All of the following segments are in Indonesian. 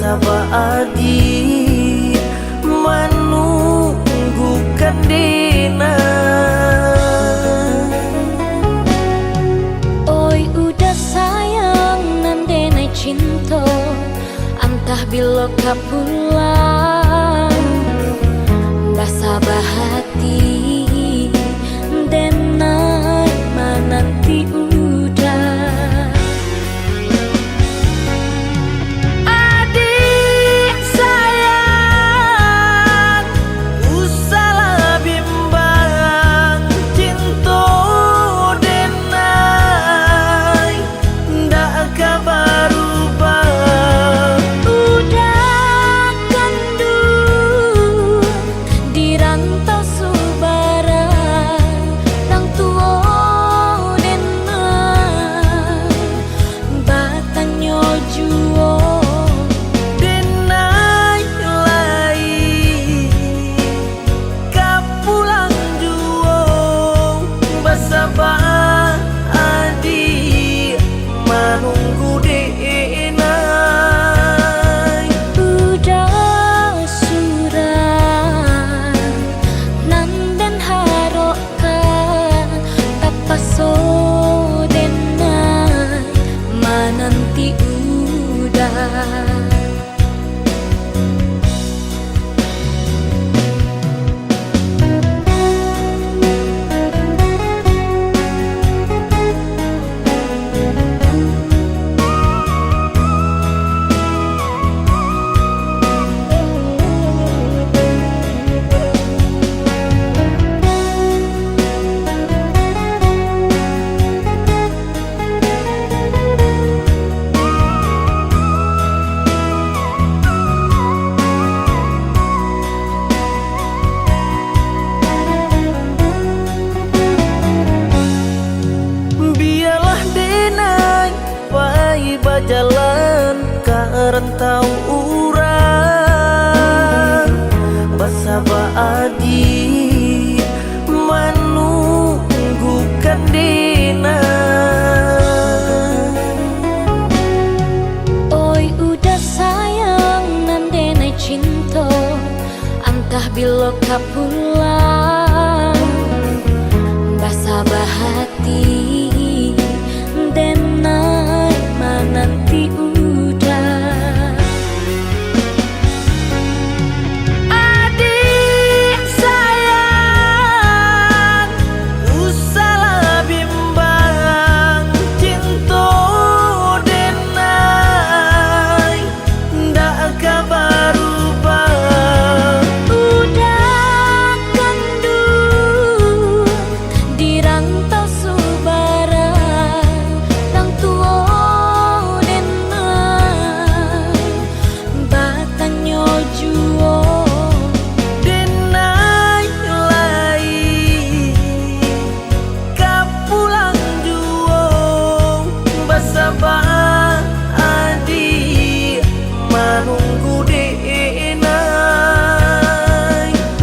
basa baadi menunggukan dina. Oi udah sayang nan denai cinta, antah bilo kapulang basa bahati denai mananti udah. Adik sayang, usalah bimbang cinta denai ndak kabar ubah. Udah kandung di rantau subara nang tua denai batanyo juo. Denai lai kapulang juo basa baadi manunggu denai. Udah surah nanden harokan tapaso denai mananti udah. Biarlah denai pai bajalan ke rentau urang basa baadi menunggukan dina. Oi udah sayang nan denai cinta, antah bilo kapulang basa bahati denai mananti udah. Adik sayang, usalah bimbang cinta denai ndak kabar ubah. Udah kandung di rantau subara nang tua denai batanyo juo. Denai lai kapulang juo basa baadi manunggu denai.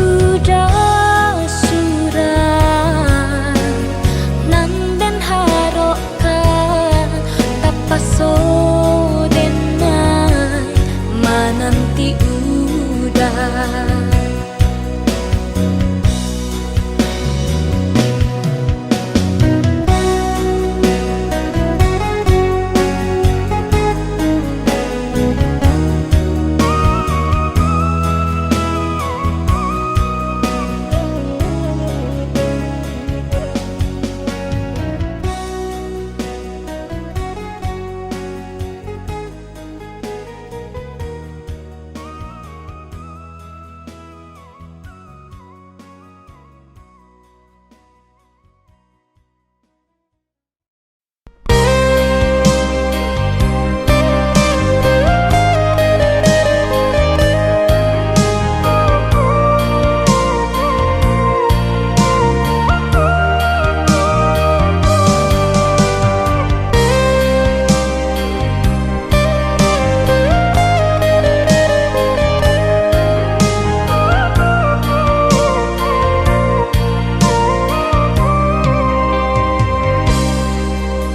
Udah surah nanden harokan tapaso denai mananti udah.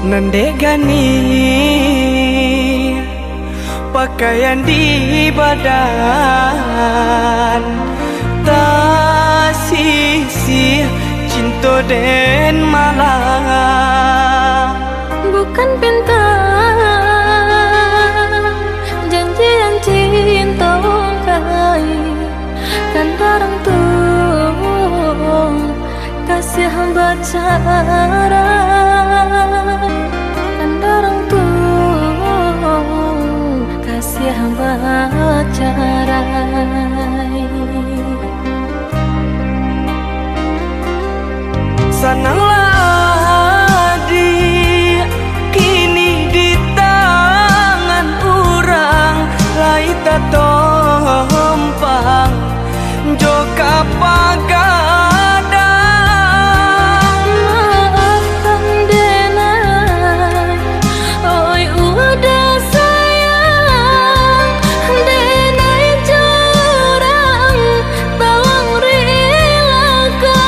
Nandegani kayan di badan tak sisi cinta den malam. Bukan bintang janjian cinta kai kan darang tuh kasih hamba cara kan darang tuh kasih hamba cara. Sananglah kini di tangan orang lai tak tompang joka pagadang. Maafkan denai, oi udah sayang denai curang tawang relakan.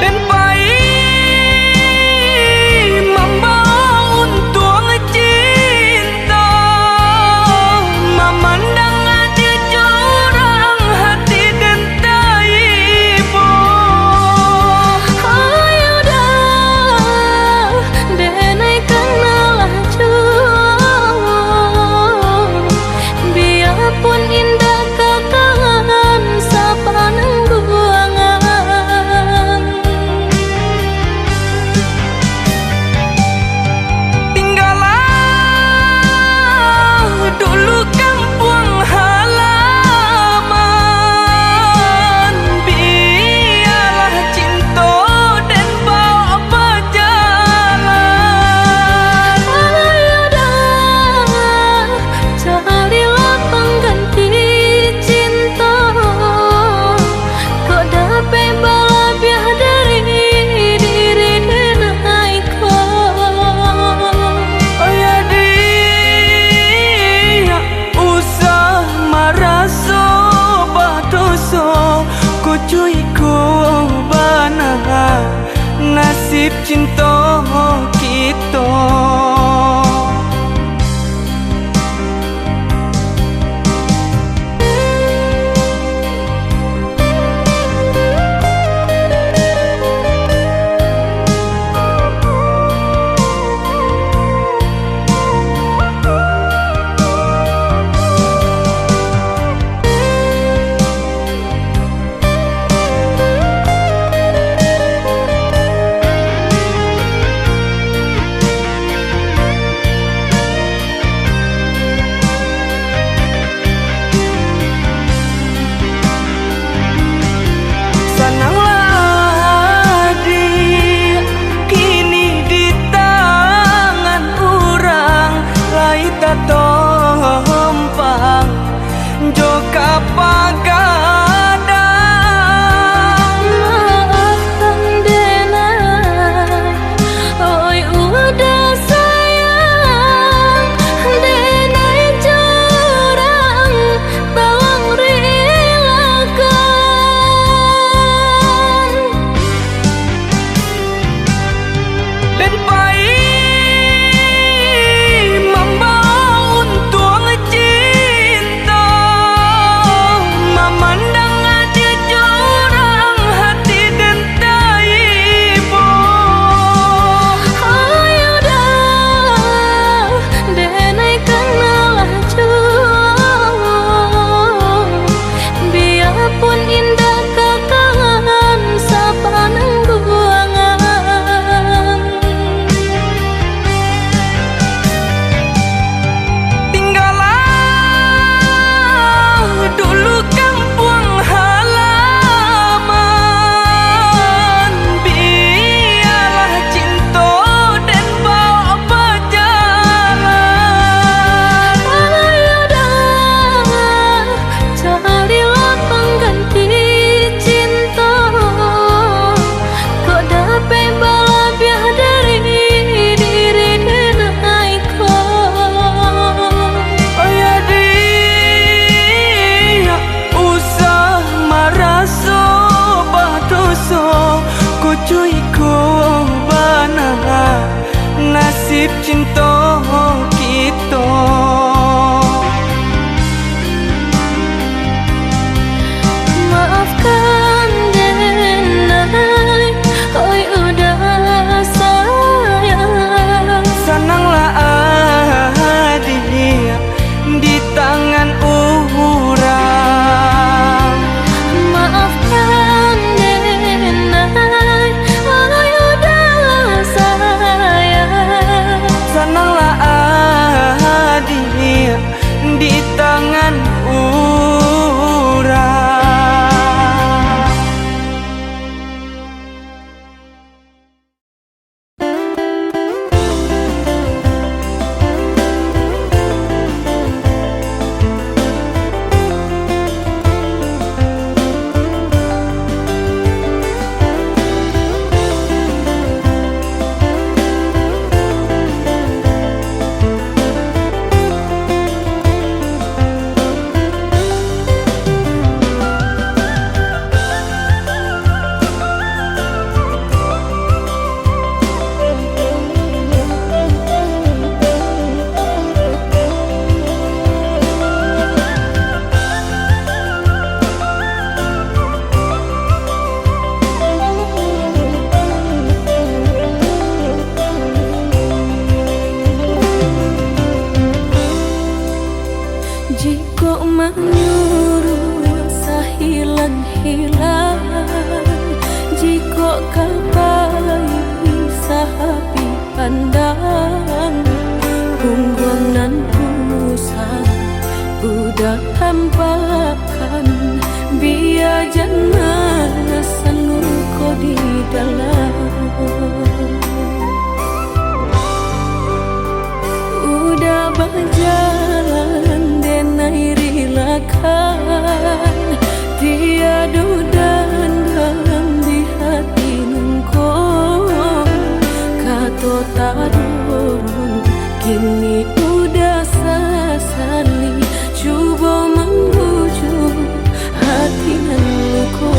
Dan baik membawa untung cinta, memandang dia curang hati dan taibo. Ayo dah, denai kenalah juang. Biarpun indah kekangan sapanang guangan. Tinggallah dulu kampung halaman, biarlah cinta dan bawa berjalan. Ayo dah, carilah pengganti cinta. Kau dapat balabiah dari diri denai kau. Ayah dia usah maraso batoso ku cuy ku bana nasib cinta kita. nasib cinta kita. Maafkan denai, oi udah sayang. Senanglah hadir di tangan orang. Maafkan denai, oi udah sayang. Senanglah hadir di tangan orang. Jika menyuruh sahilang-hilang, jika kapai sahabi pandang, punggungan pusat udah tampakkan, biar jangan sanu kau di dalam. Udah berjalan denai rilakan, tiada dan dalam di hati nengkau. Kata tak turun, kini udah sesali, cuba membujuk hati nengkau.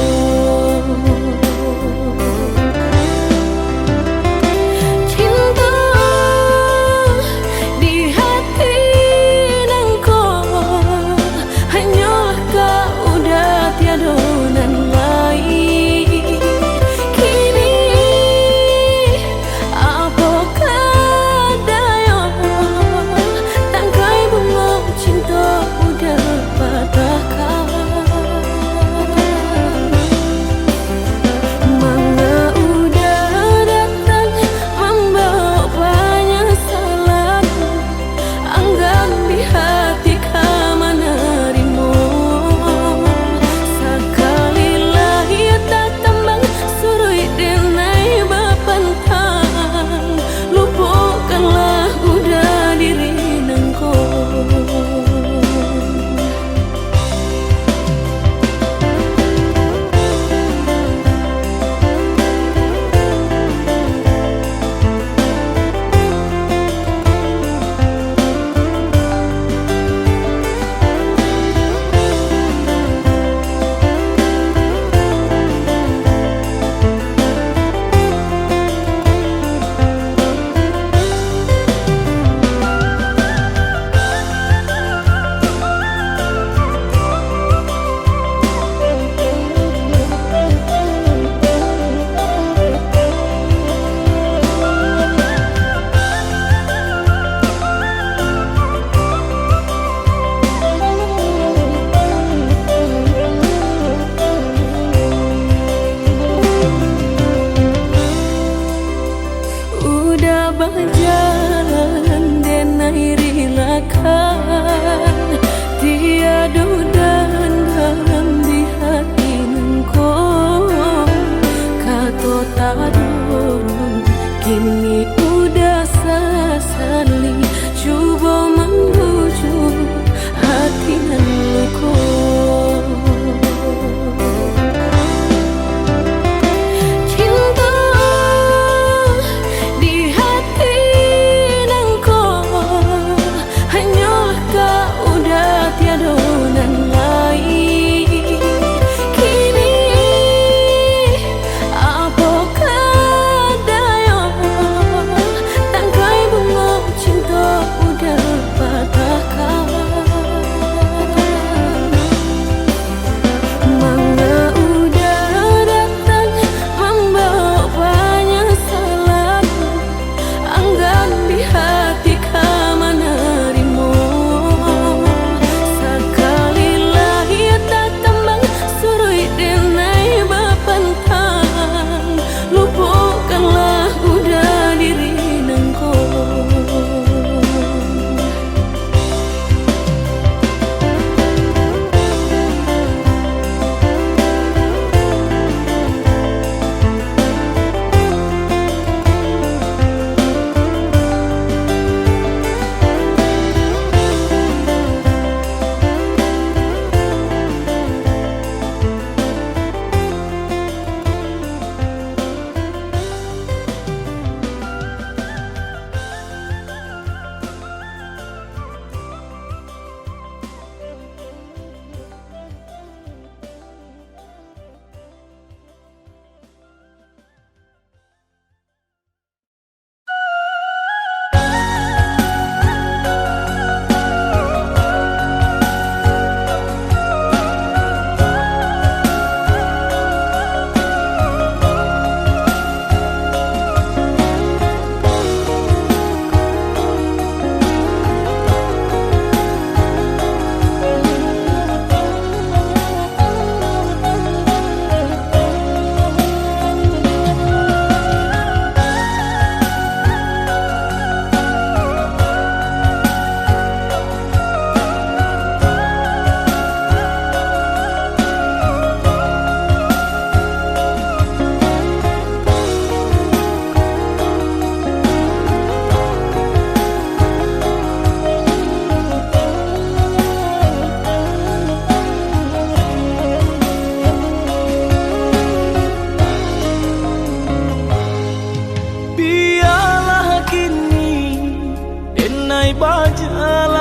nai berjalan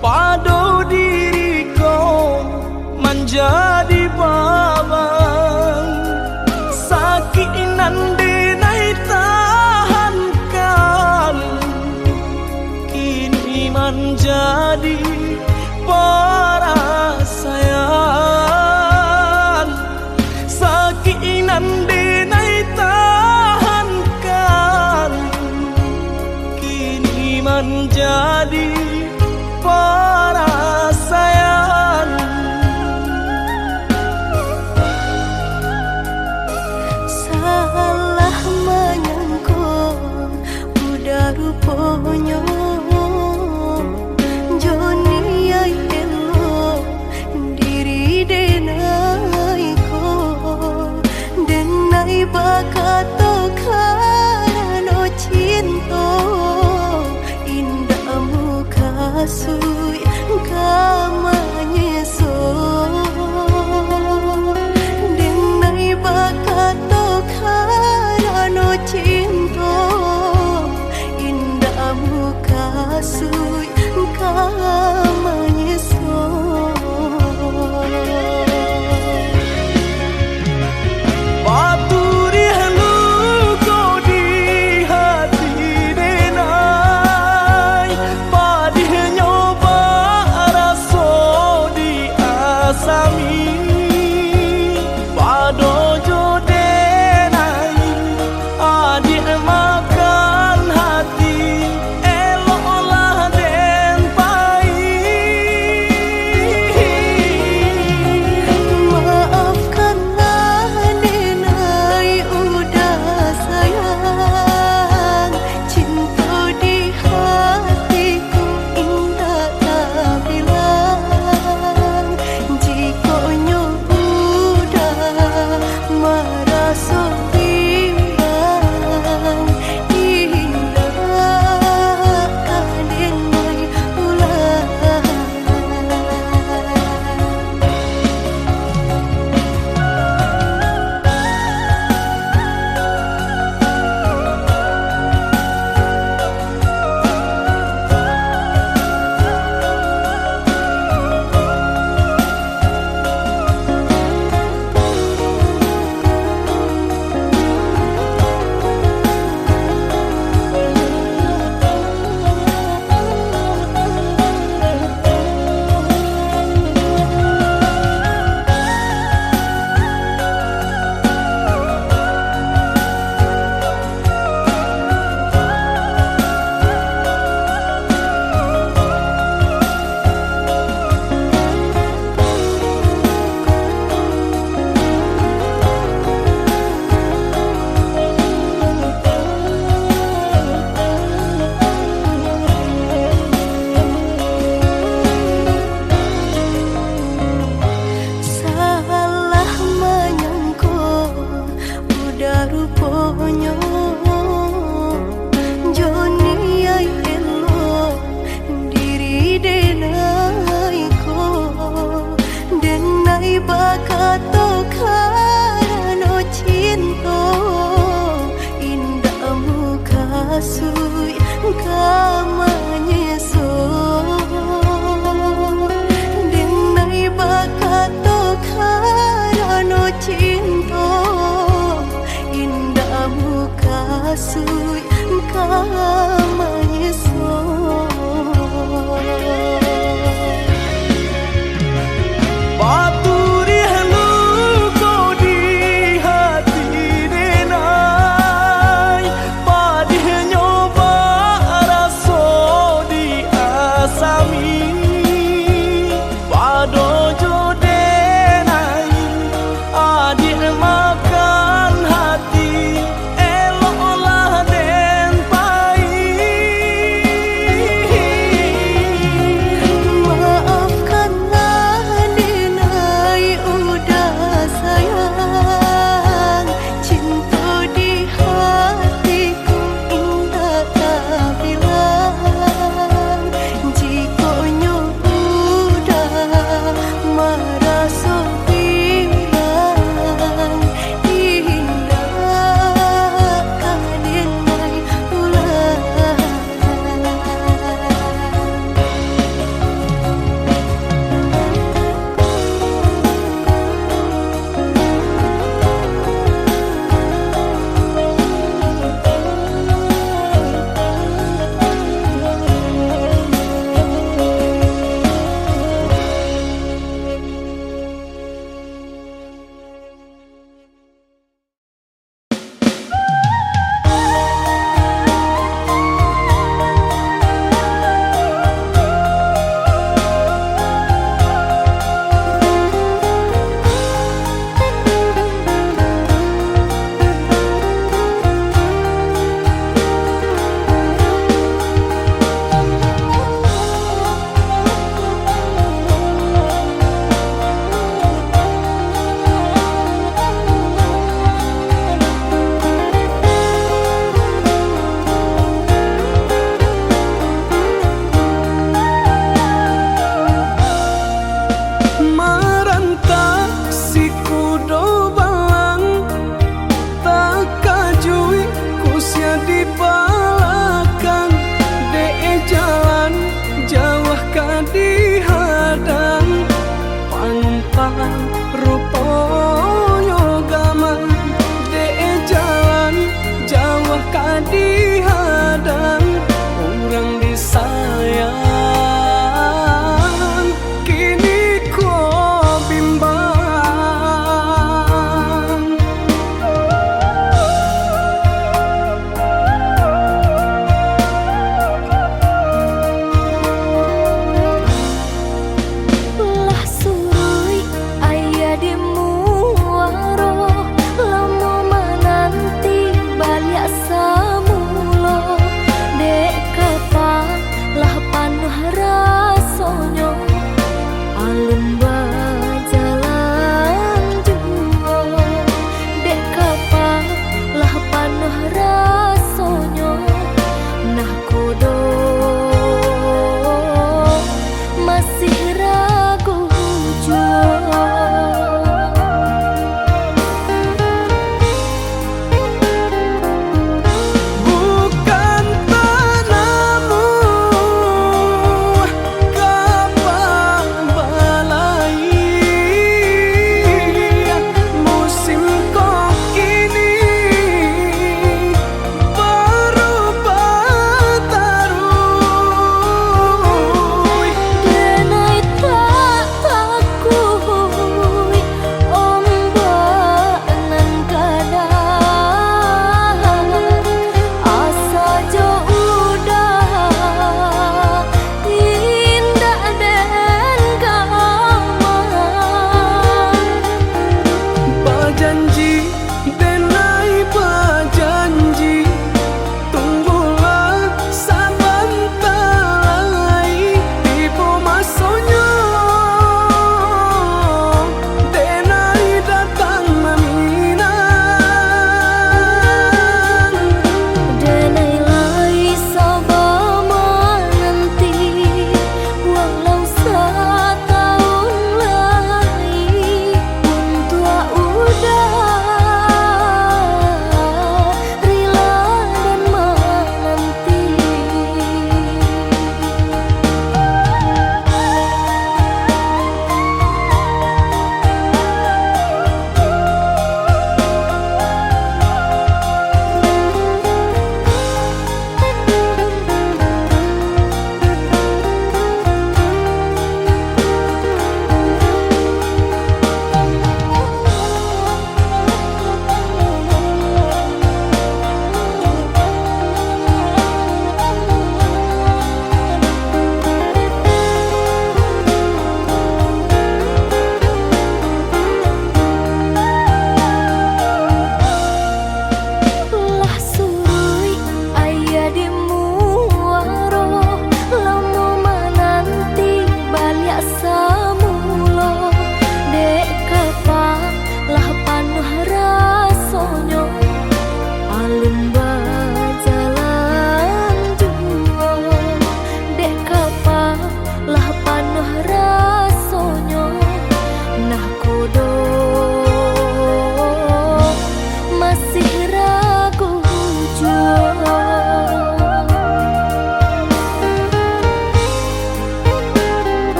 pado diriku menjadi babang sakit nande nai tahankan kini menjadi perasaan sakit nande nai tahankan kini menjadi perasaan. Salah menyangka udah rupanya Joni ay elo diri denai ko denai bakato karano cinta indah muka sui kamanya so denai bakato karano cinta indah muka sui kamanya so Paturi halu kau di hati denai padih nyoba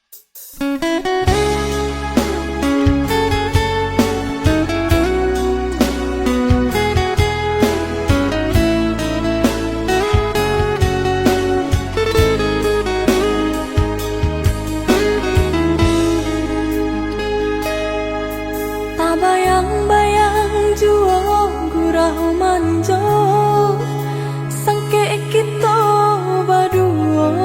Tak bayang-bayang jua gurau manjo sangke kita berdua.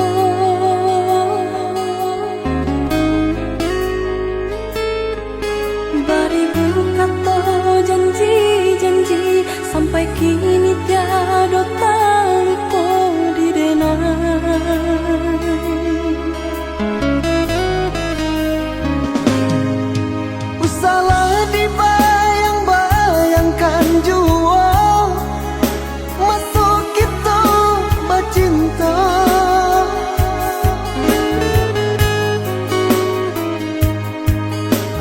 Baribu kata janji-janji sampai kini tiada tanpa didenai. Salah dibayang-bayangkan jua masuk kita bercinta.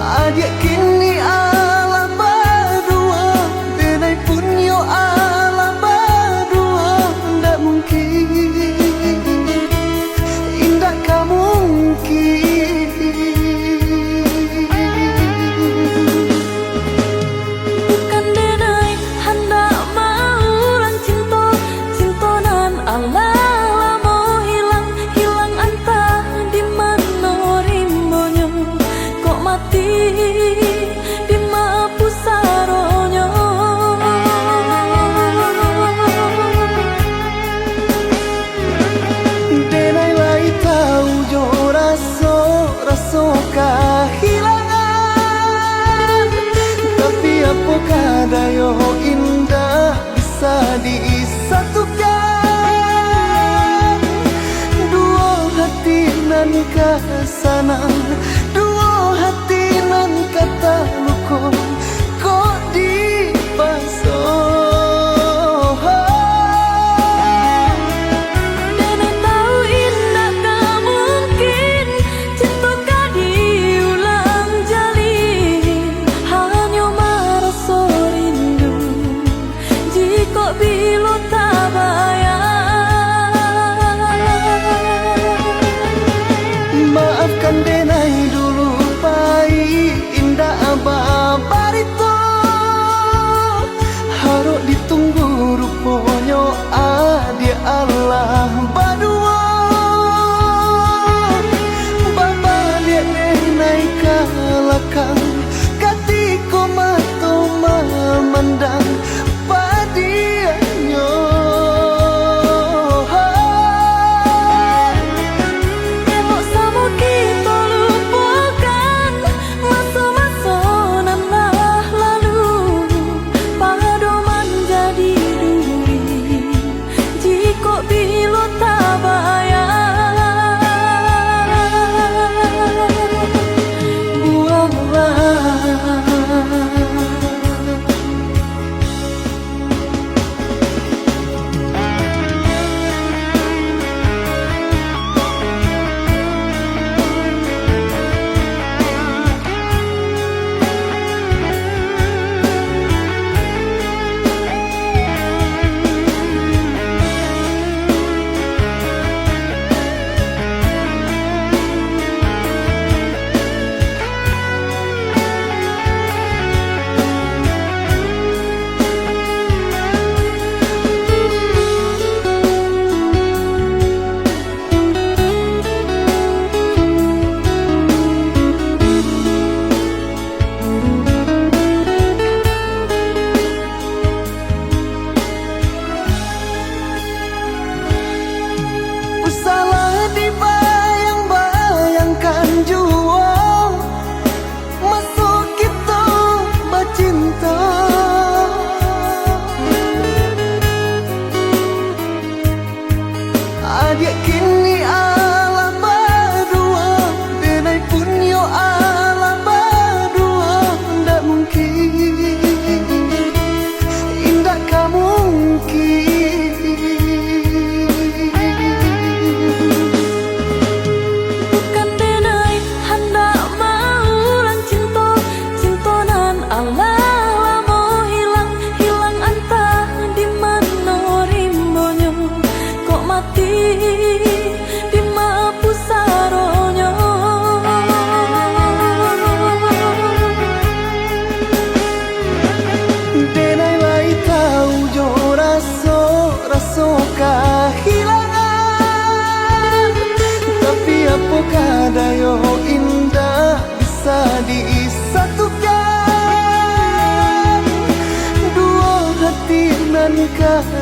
Adik kini ala berdua, denai pun yo ala berdua. Ndak mungkin, indah kamu mungkin. Bukan denai hendak maulan cinta, cinta nan Allah mau hilang entah di mana rimbonya. Kok mati di mana pusaronya. Denai lai tahu jo raso kehilangan, tapi apakah dayo indah bisa disatukan. Dua hati nan kesana, dua hati nan kata luko kok dipasang. Denai tahu indah tak mungkin cinta kau diulang jalin. Hanya merasa rindu jika bila tak bayang. Maafkan denai dulu pahit indah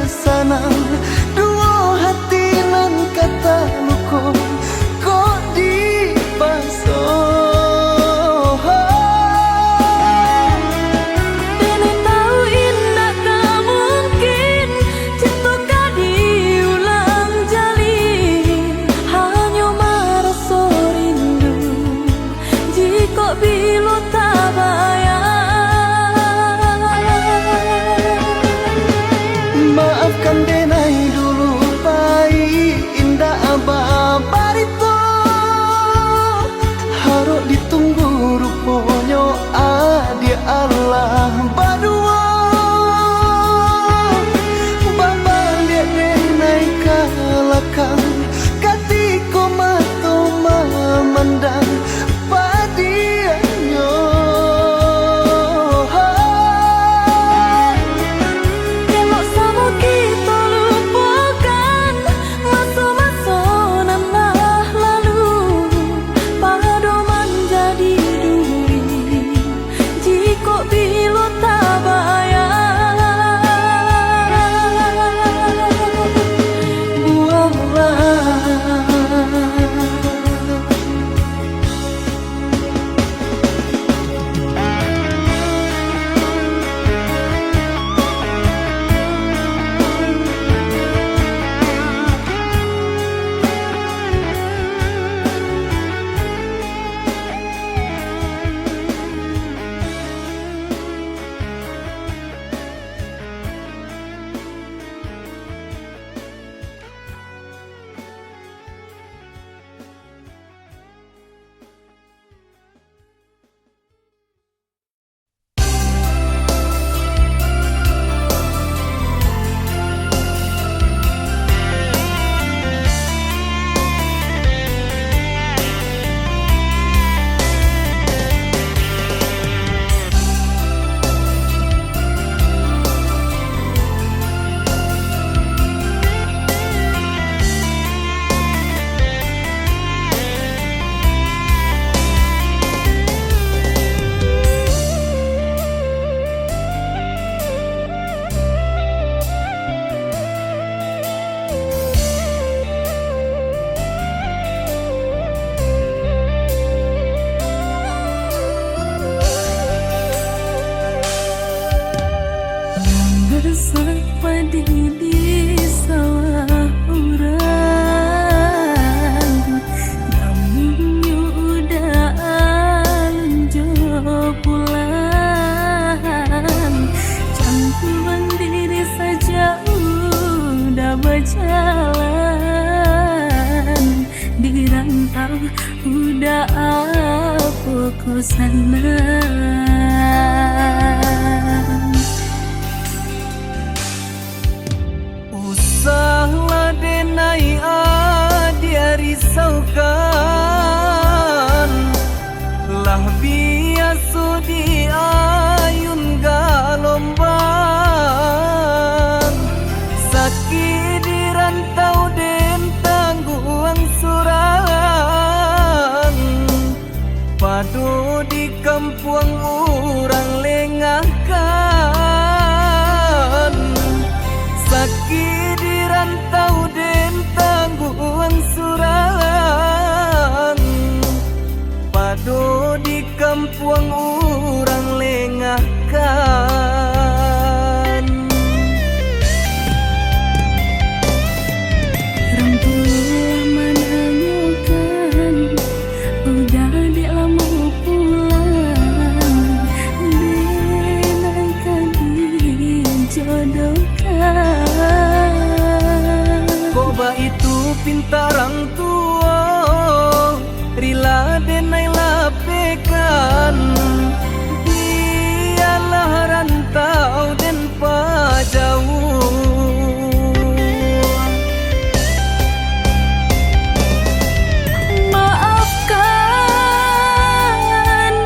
sanang dua hati nan kata luko kok dipaso. Dene tahu indah tak mungkin cinta kau diulang jalin, hanya merasa rindu jika bila tak bayar. Maafkan denai dulu pai indah abah barito, harus ditunggu rupanya adi Allah badua. Babang dia denai kalakang katiko mato memandang padianyo. Elok sama kita lupakan masa-masa nan dah lalu, pada menjadi duri jika bila tak bayar. Buanglah bersepadi di sawah urang, namun udaan jo pulang, campuran diri saja udah berjalan, di rantau udah apa ku sana. Usahlah denai dia risaukan, lah biasa di ayun galombang, sakit di rantau den tangguang surang, padu di kampung orang lengahkan, sakit di rantau den tangguang surang, padu di kampung orang lengahkan. Rangkulah menanyakan, udah di lama pulang, denaikan dijodohkan. Koba itu pintarang tua, rila denai lapekan, dialah rantau den pajauh. Maafkan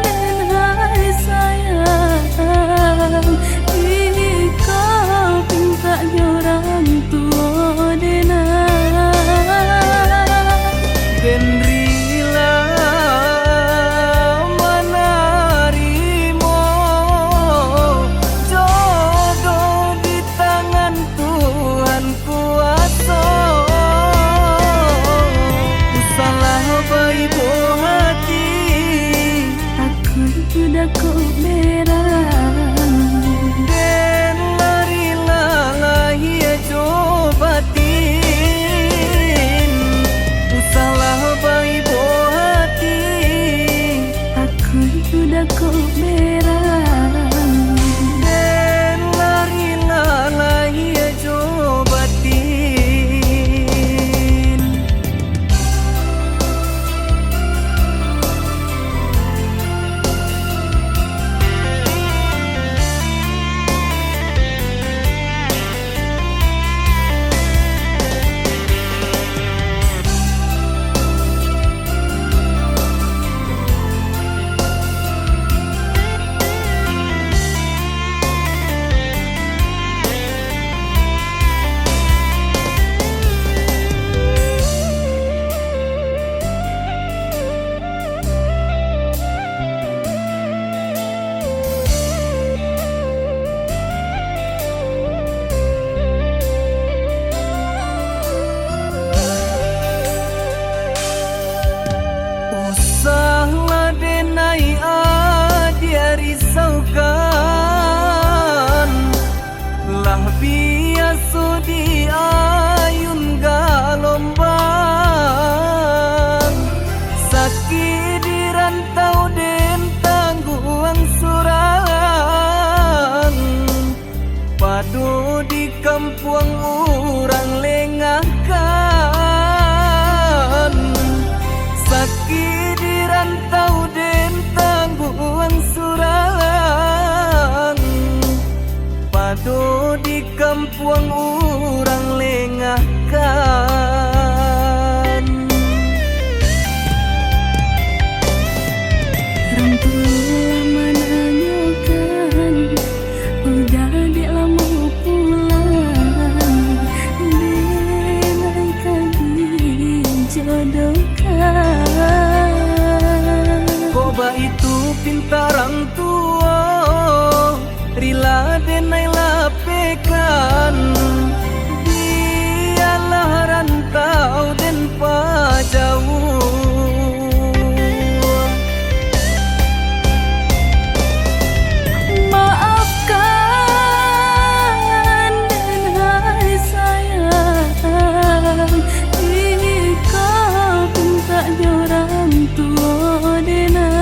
denai sayang, ikau pintanya orang tua denai. Den rila menerima jodoh di tangan Tuhan. Tah biasa diayun galombang, sakit dirantau den tangguang surang, padu di kampung orang lengahkan, sakit dirantau den tangguang surang, padu di kampung orang lengahkan. Orang tua menanyakan, udah di lama pulang, denai kami jodohkan. Koba itu pintarang tua, rila denai lapekan, dialah rantau den pajauh. Maafkan dan hai sayang, jika pinta orang tua denai.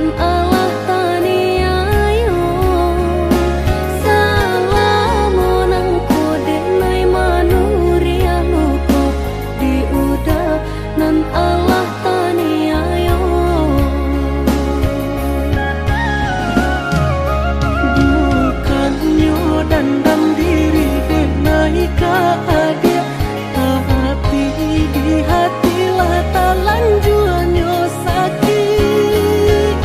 nan Allah taniayo salamonang kode nai manuria luko diuda nan Allah taniayo bukannya dandang diri dan naik ke adia, tapi di hatilah talanjuannya sakit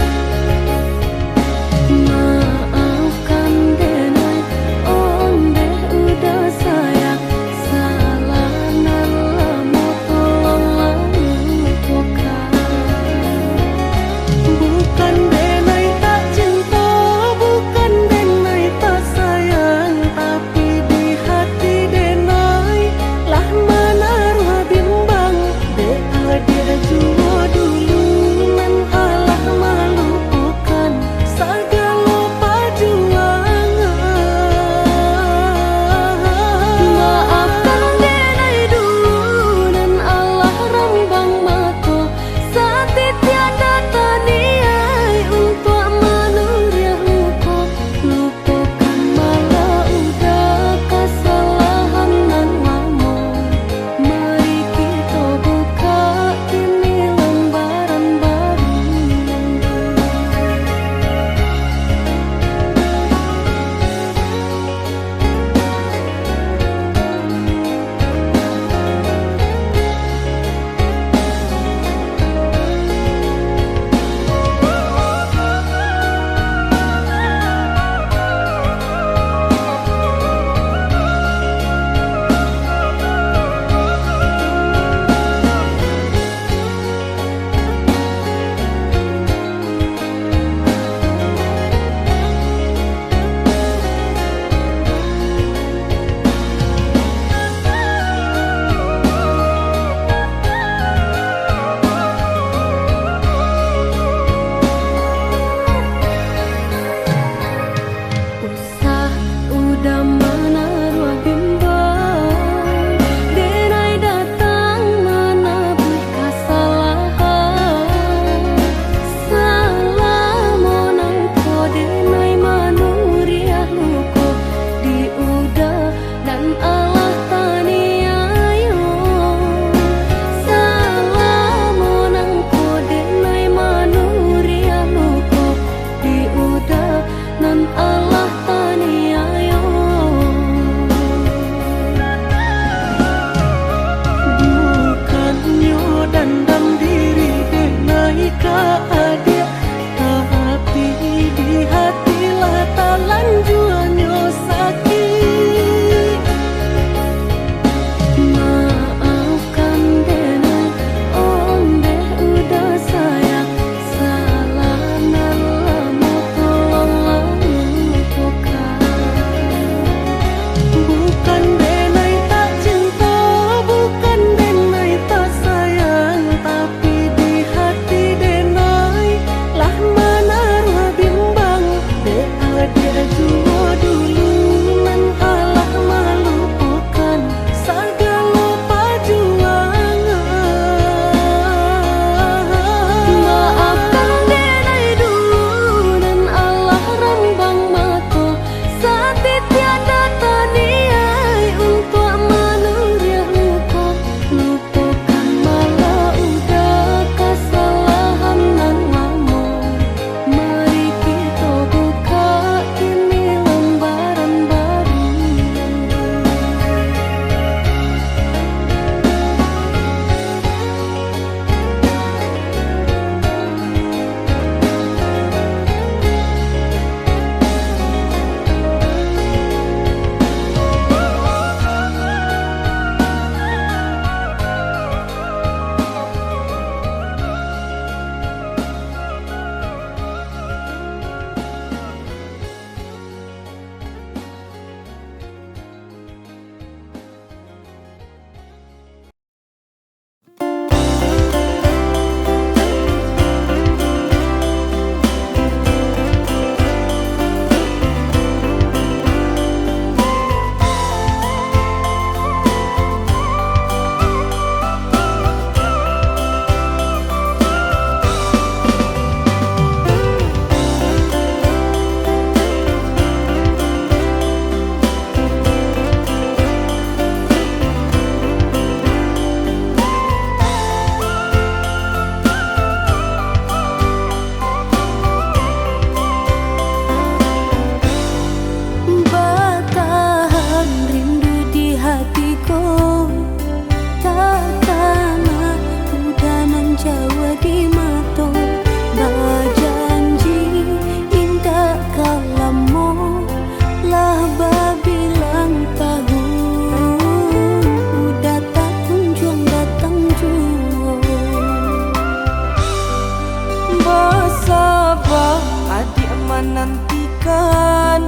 menantikan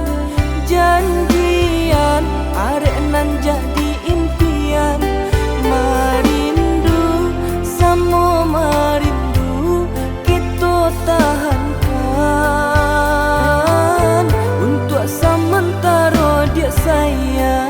janjian, arek nan jadi impian. Merindu sama merindu kita tahankan untuk sementara dia sayang.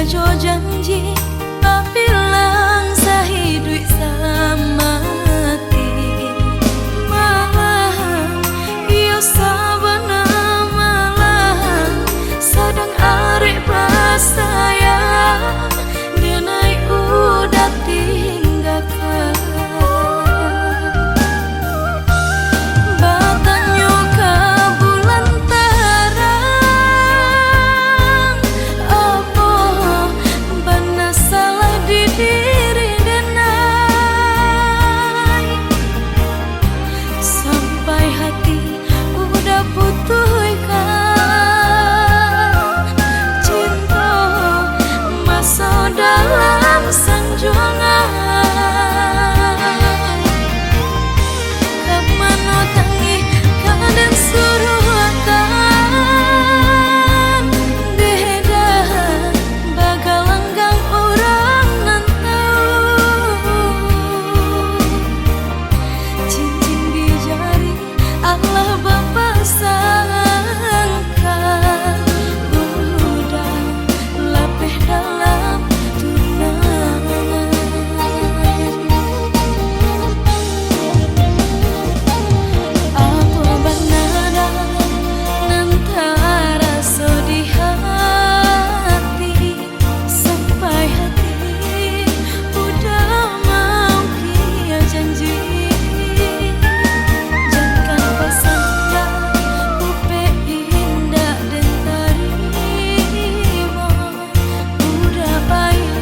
jo janji bilang sahidui samati malah iyo sabana malah sadang arek basaya denai udah tinggalkan batangnya ke bulan terang apa bana salah di diri denai sampai hati udah putuskan cinta masuk dalam sanjungan kemana tangi kadang suruh akan beda bagai langgang orang nantau cincin di jari Allah Bapa sangka udah lapeh dalam tunangan apa banada nantara sedih hati sampai hati udah mau kia janji jangan pasanda upe indah dan tarima udah baik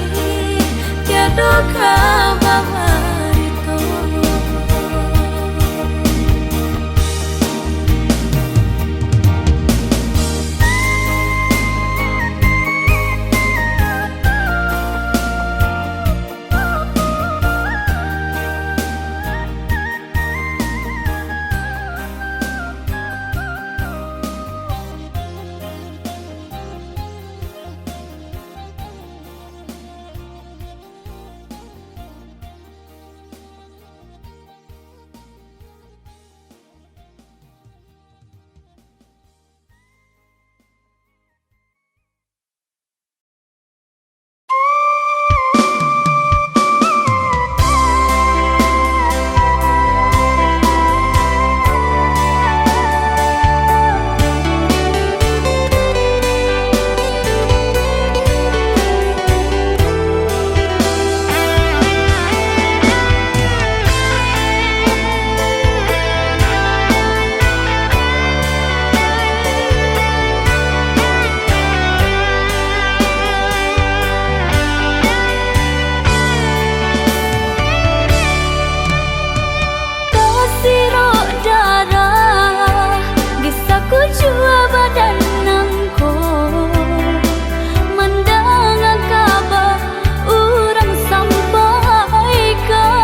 tiada kabar itu Siro darah bisa ku jua badan nangko mendengar kabar orang sampaikan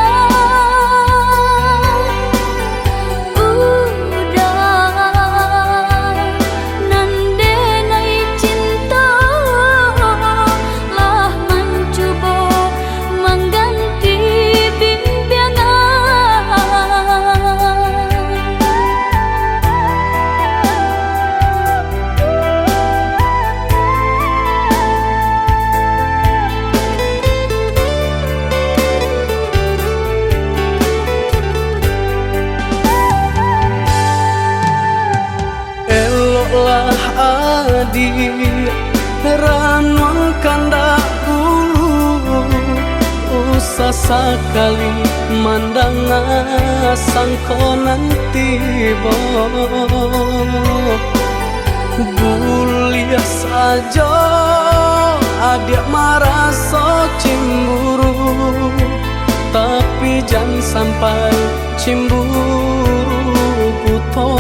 udah nandenai cinta lah mencoba mengganti eloklah adik ranul kandak dulu usah sekali mandang sangko nanti bulia saja adik merasa cemburu tapi jangan sampai cemburu buta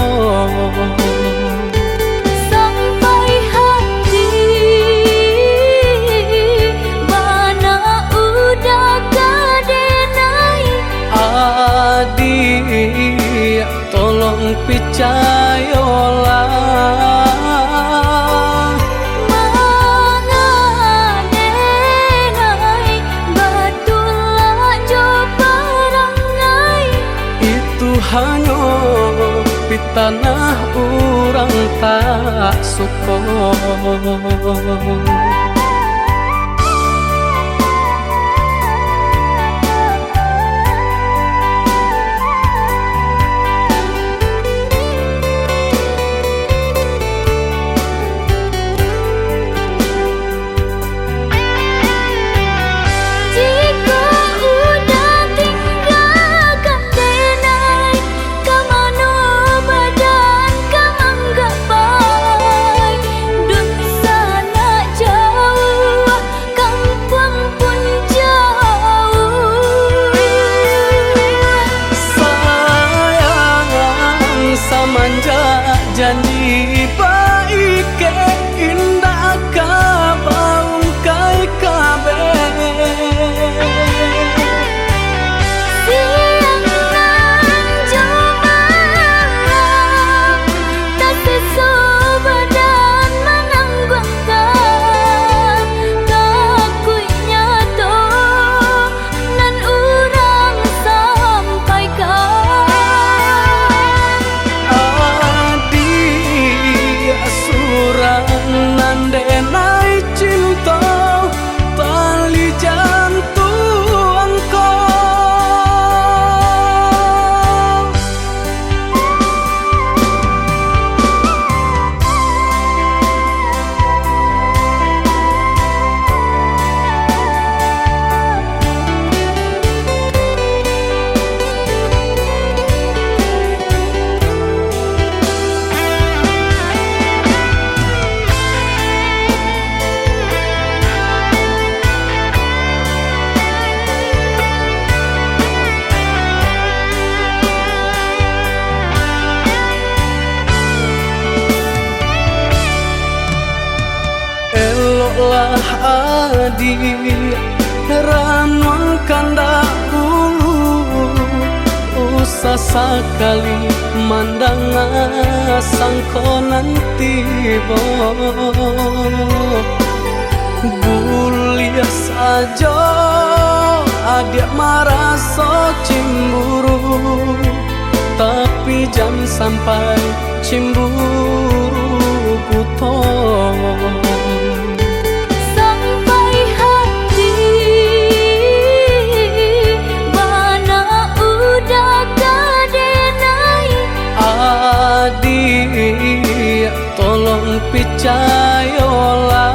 sampai hati mana udah kadenai adik tolong percayalah mangadenai batulah jo perangai itu hanya pitanah orang tak suka adik ranuang kanda ulu usah sekali mandang sangkonan tiba bulia saja adik merasa cemburu tapi jangan sampai cemburu buton sampai hati mana udah kadenai adik tolong percayalah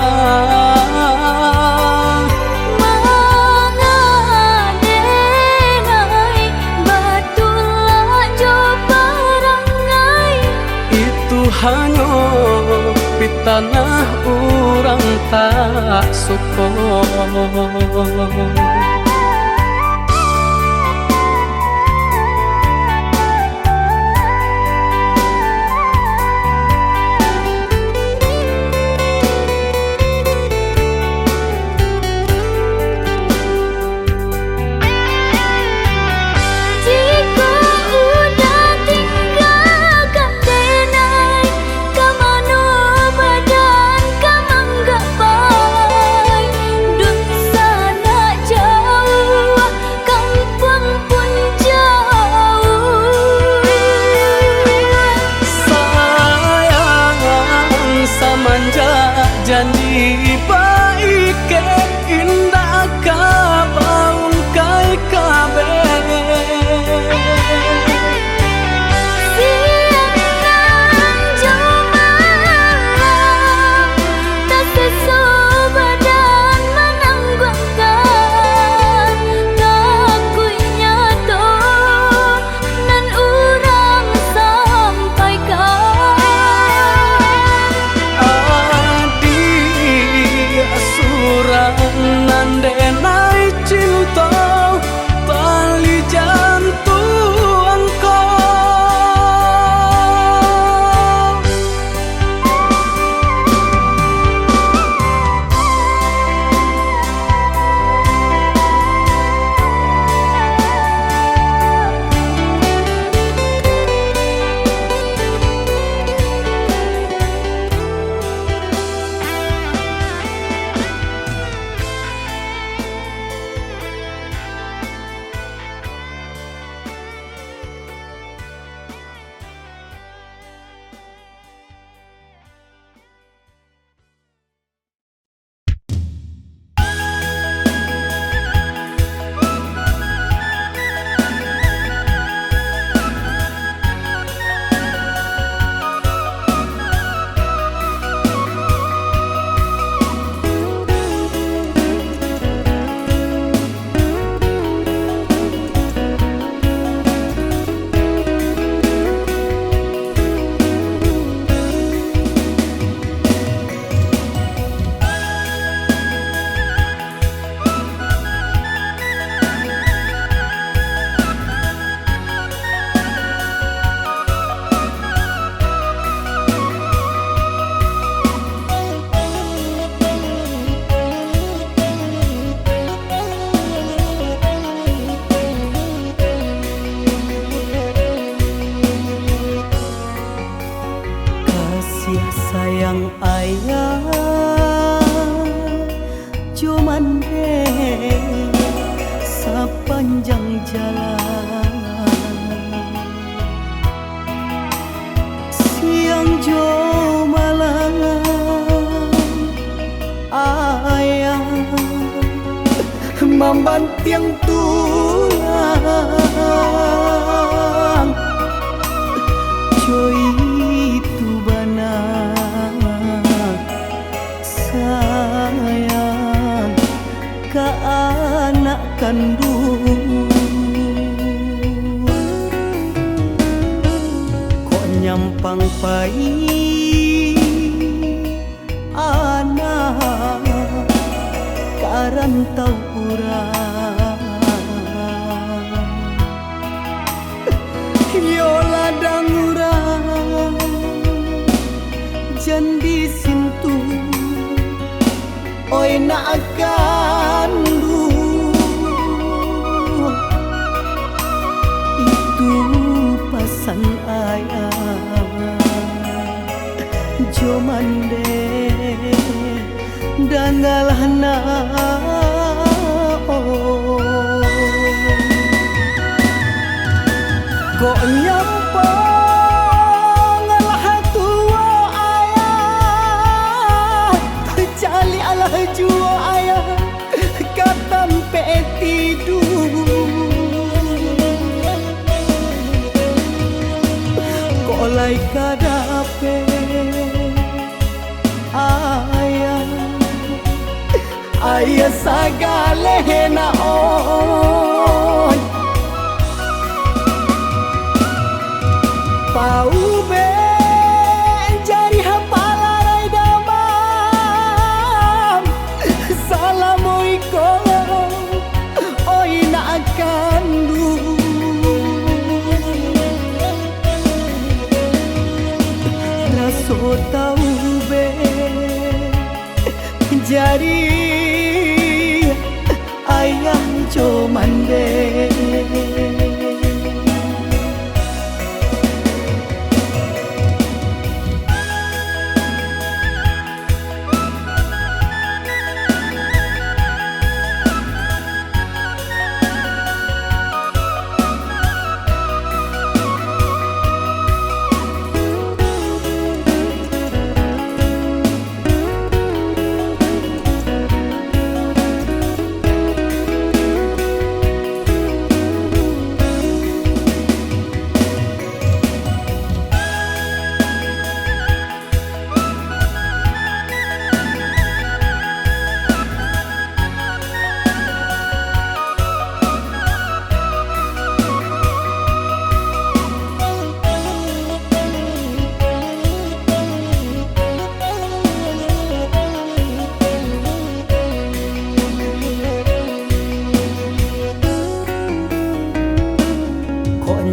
hanya pitanah orang tak suka janji baik indah kabaung kai kabe siang jumalam tak sesobadan menanggungkan takunya toh nan urang sampaikan nandenai cinta tali jantuangku sayang ayah cuman sepanjang jalan siang jo malam ayah membanting tulang joy sayang ke anak kandung kok nyampang pai anak karantau urang yo ladang urang jan disintu oi nak kandu itu pasan ayah jomande dangalah na kok nyampang lah tua ayah cali alah jua ayah katampe tidur kok lai kadape ayah sagale na on pau be jari hapalarai damam salamualaikum oi nak kandu raso tau be jari ayah jomande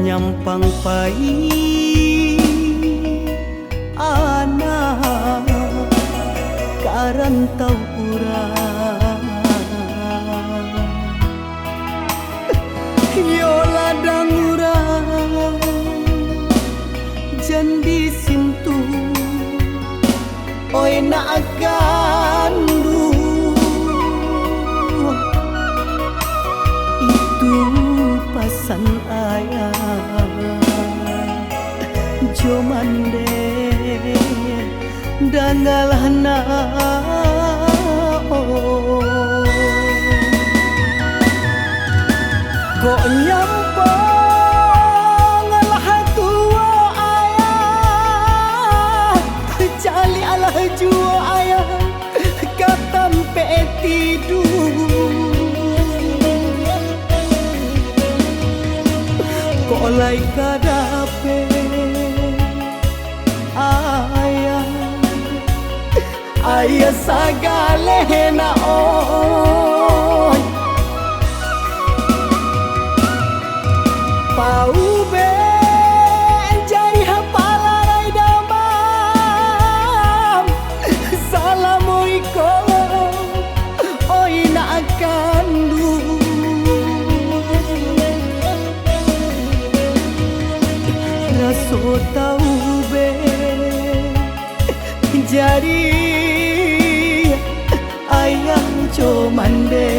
nyampang pai anak karantau urang yo ladang urang jandi sintu oi nak kandu itu pasan ayah jomande dangalah na kok nyampang lah tua ayah cali alah jua ayah katampe tidur kok lai kadape ayah sagale na on pau be jari hapalarai damam salamualaikum oi nak kandu raso tau be jari ayah jomande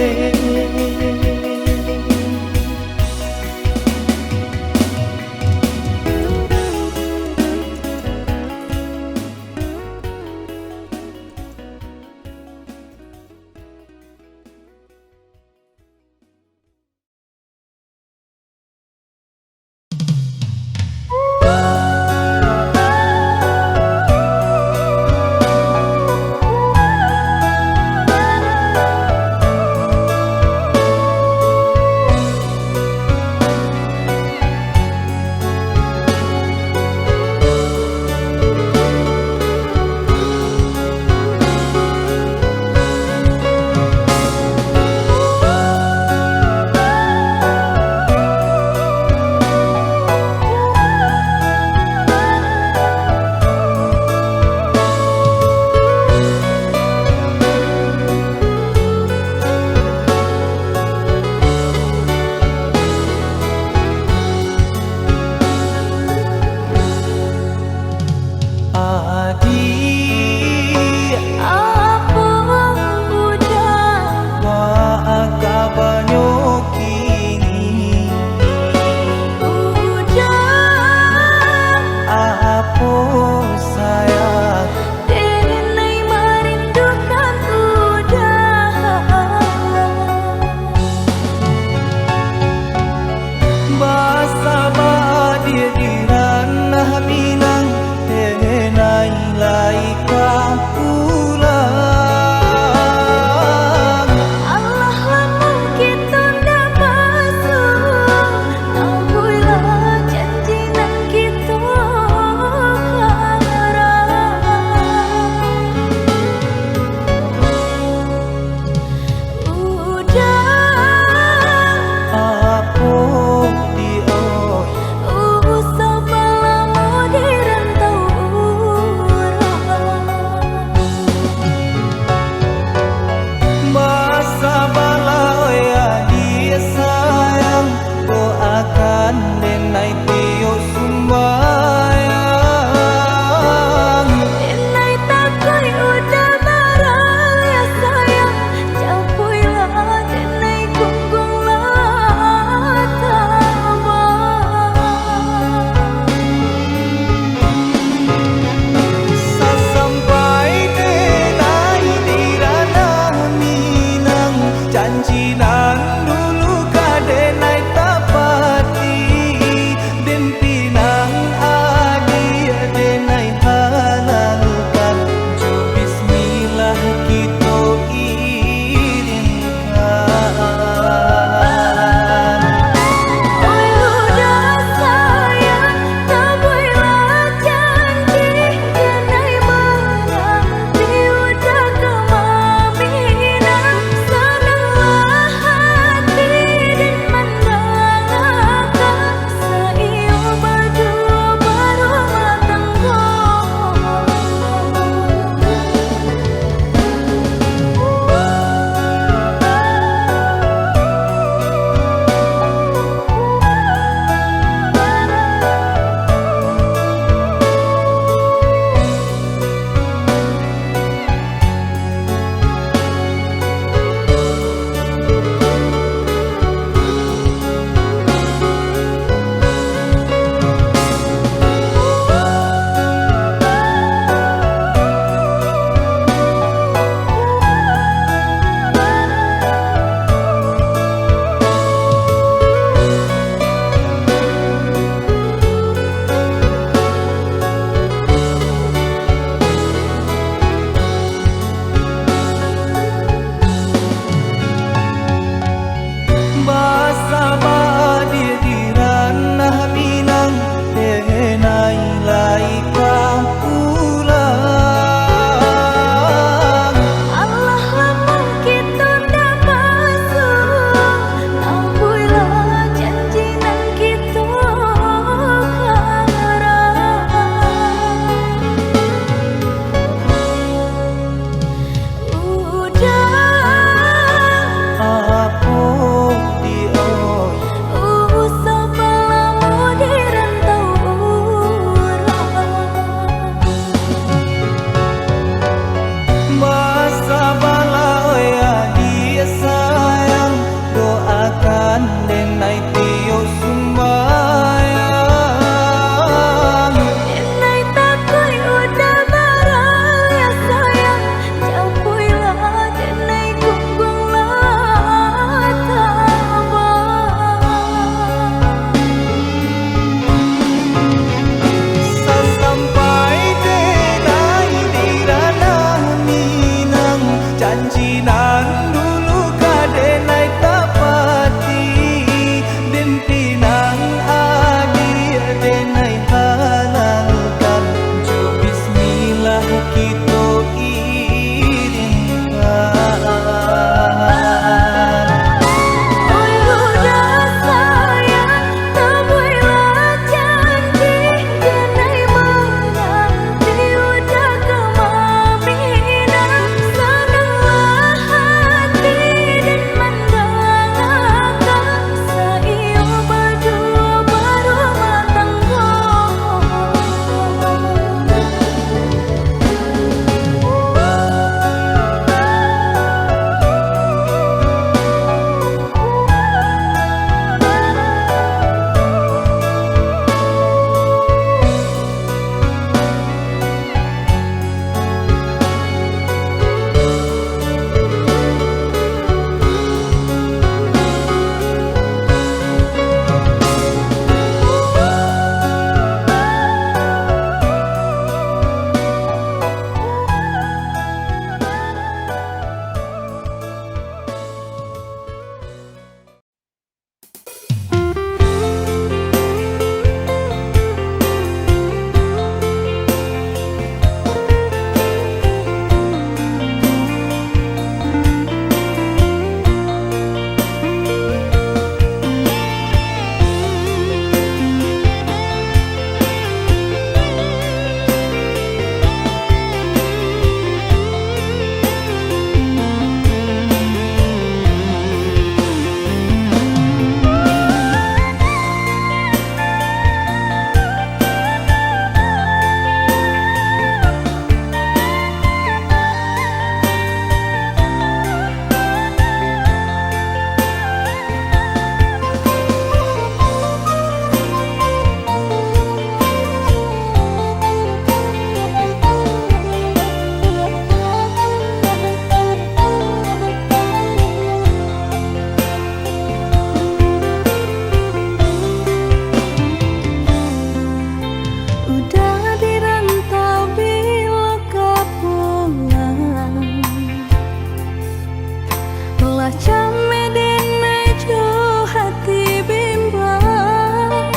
macam medenai jo hati bimbang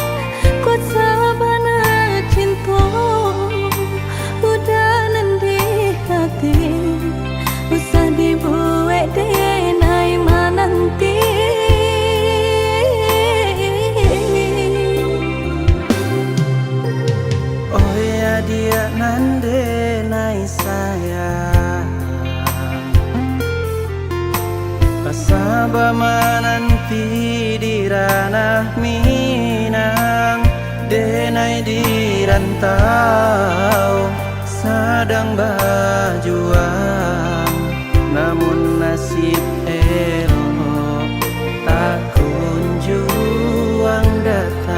kuat sabana cinta udah nanti hati usah dibuat denai mananti. Oh ya dia nande nai sayang Pasaba mananti di ranah Minang denai di rantau sedang berjuang namun nasib elok tak kunjung datang.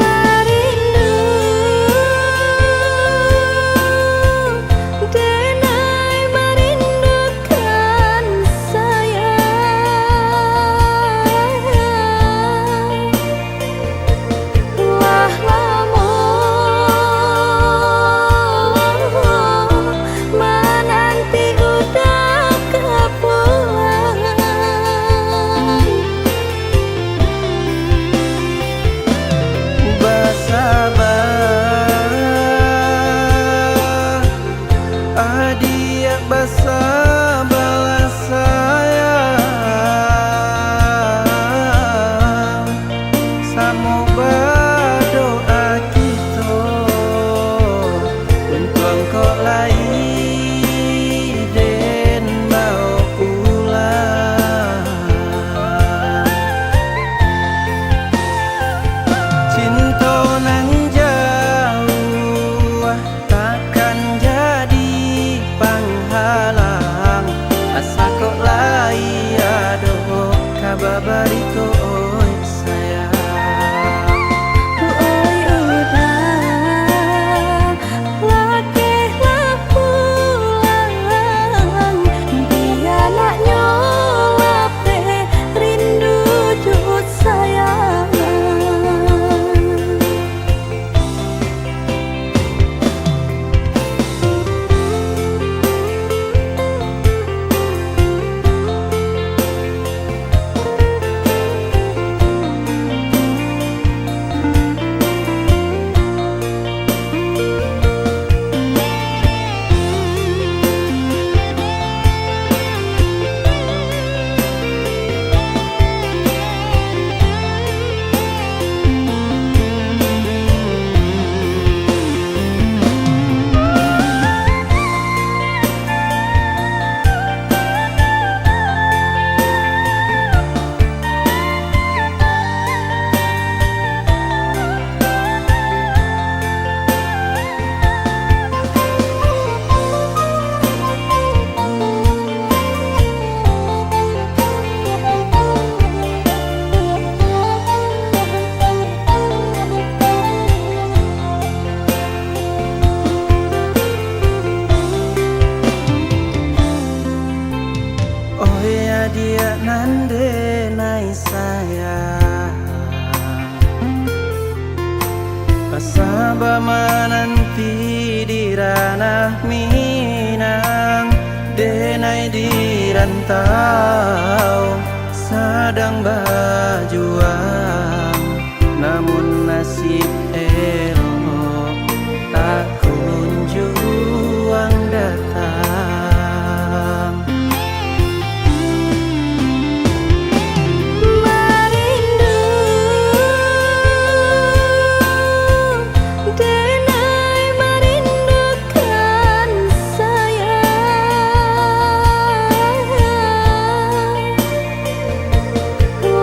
Merindu denai merindukan sayang wah lama menanti udah kepulang Bersabar adia bersabarlah sayang Samo berdoa kita untuk engkau lagi dan mau pulang. Cinta nan jauh takkan jadi penghalang asa kok lai aduh kabar barito oi sayang. oi udah lakehlah pulang dia nak nyolape rindu jut sayang. Oh ya dia nande nai sayang Pasaba menanti di ranah Minang denai di rantau sedang berjuang namun nasib elok tak kunjung datang. Merindu denai merindukan sayang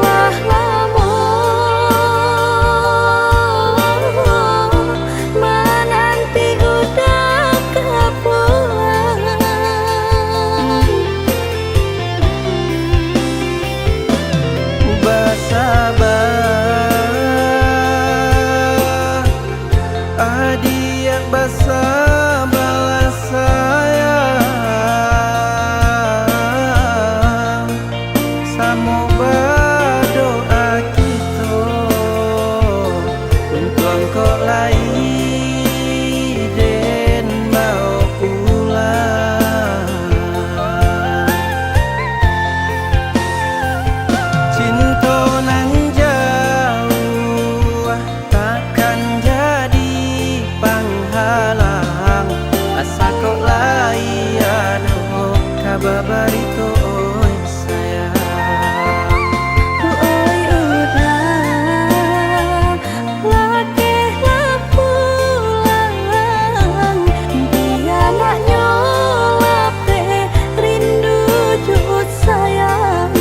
wah lama babarito oi sayang. Oi udah lakehlah pulang, biarlah nyolap teh rindu jut sayang.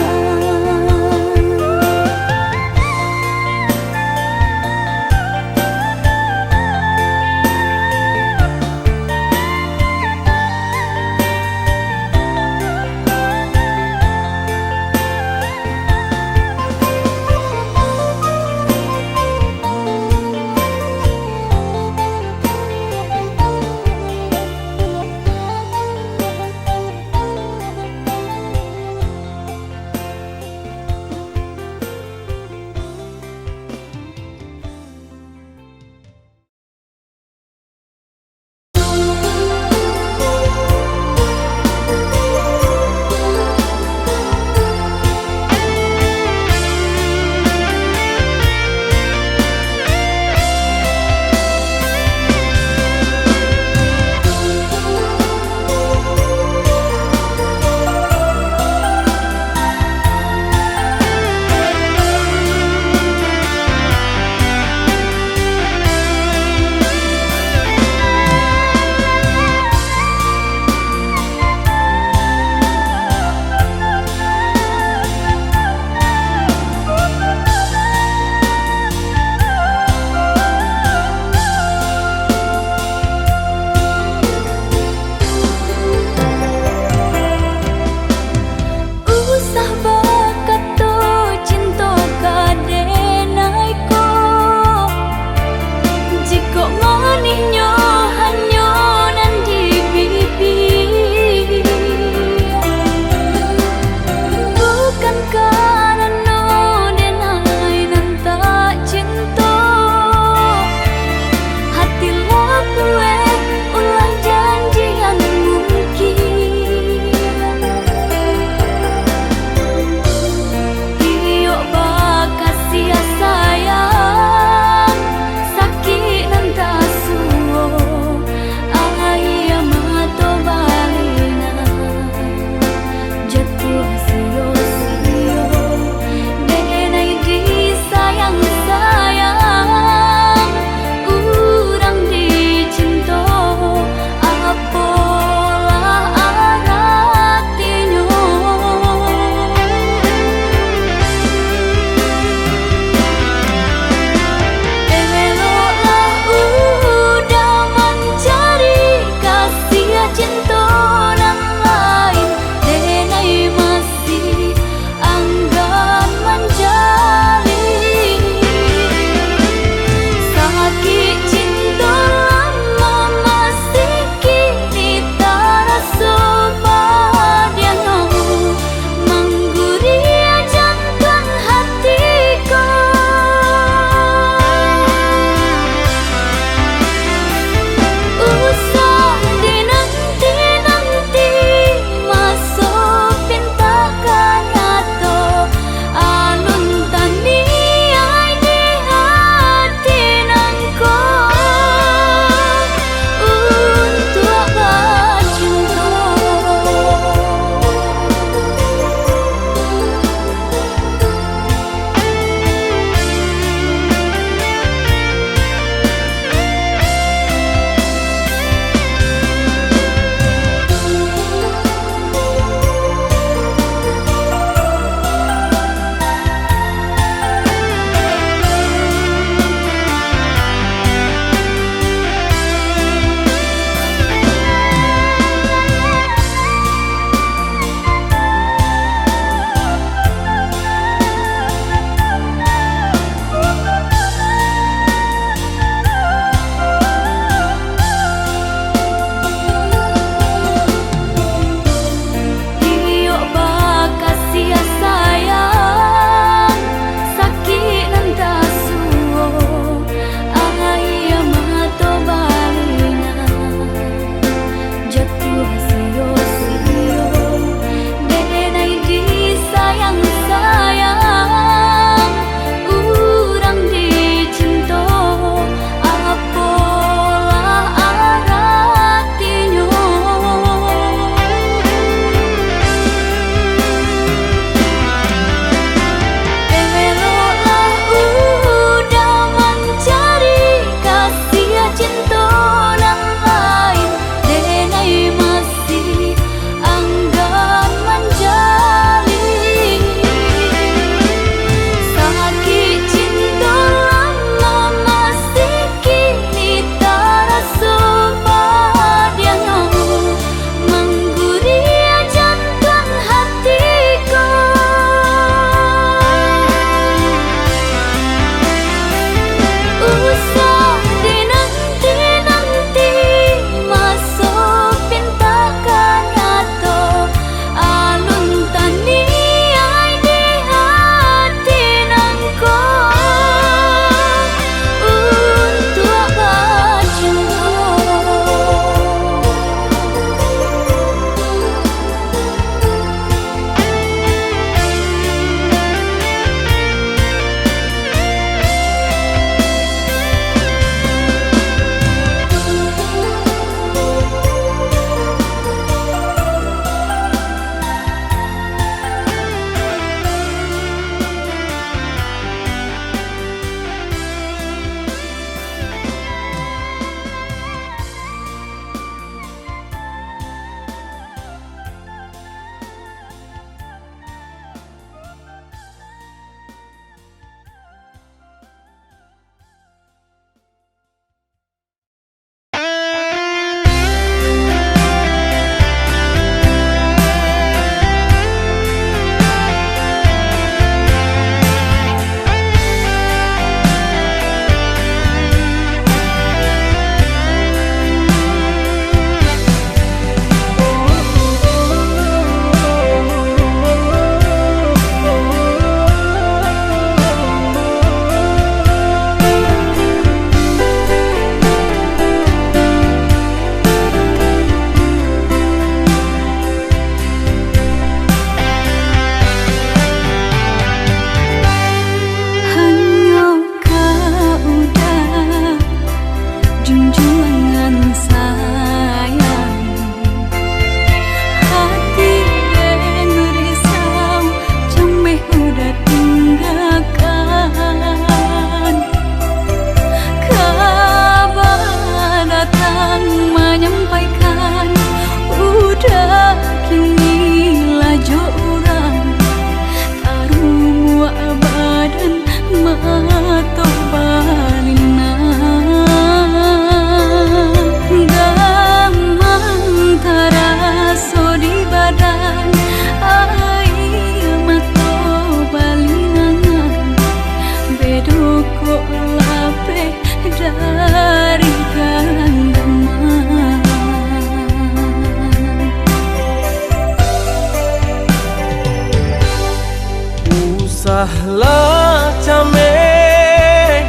Usahlah cameh,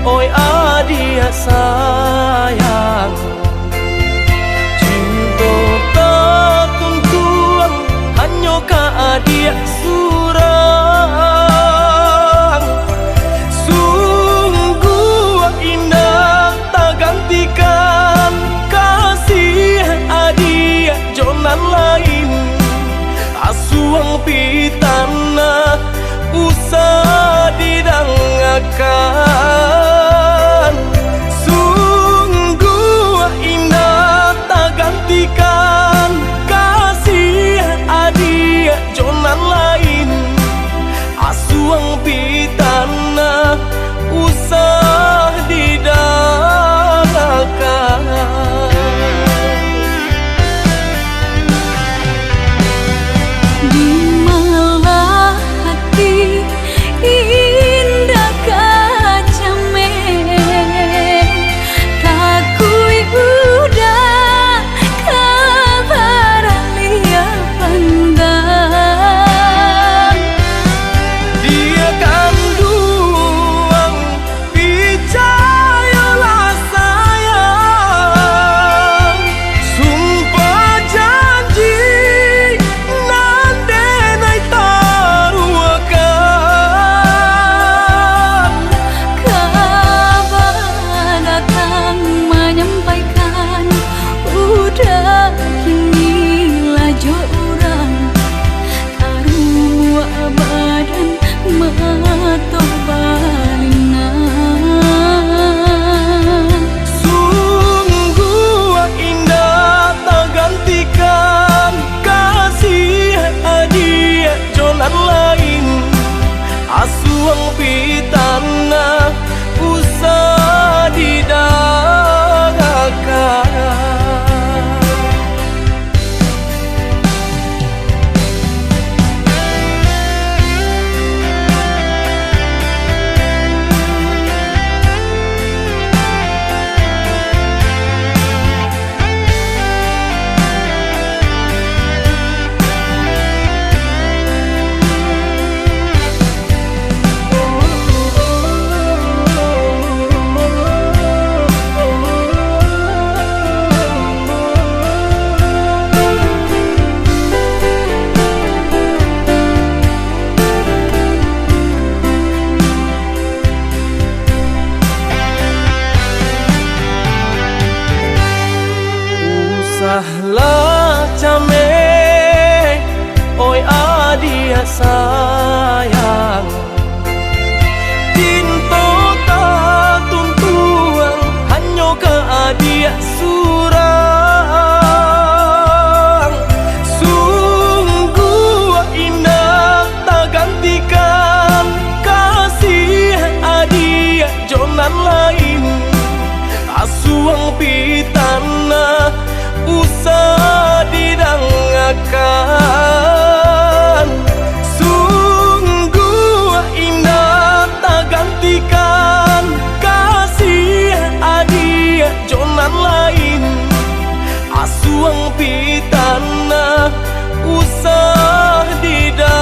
oi adia sayang. Cinta tak tuntuan, hanya ka adia surang. Sungguh indah tak gantikan kasih adia jonan lain. Asuang pitana usah didangakan. Sungguh indah tak gantikan kasih adia jonan lain. Asuang pitana usah didangakan. Asuang pitana usah didangakan. Usahlah cameh, oi adia sayang. Cinta tak tuntuan, hanya ka adia surang. Sungguh indah tak gantikan kasih adia jonan lain. Asuang pitana usah didangakan. Sungguh indah tak gantikan kasih adia jonan lain. Asuang pitana usah didangakan.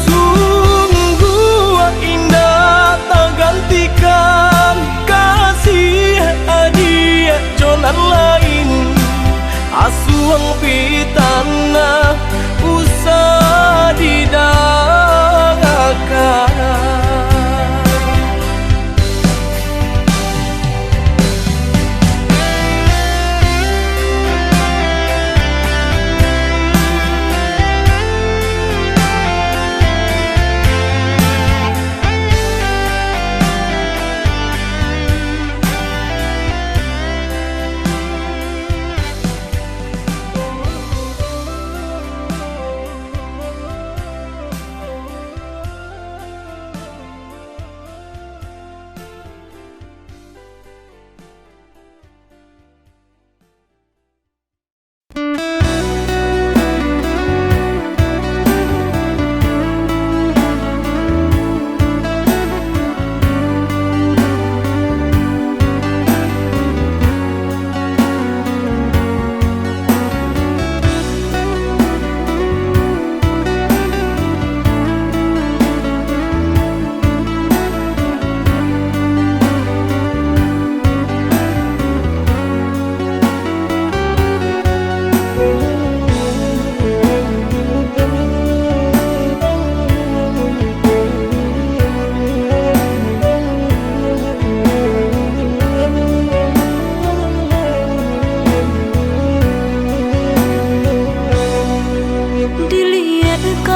Sungguh indah tak gantikan kasih adia jonan lain. Asuang pitana usah didangakan.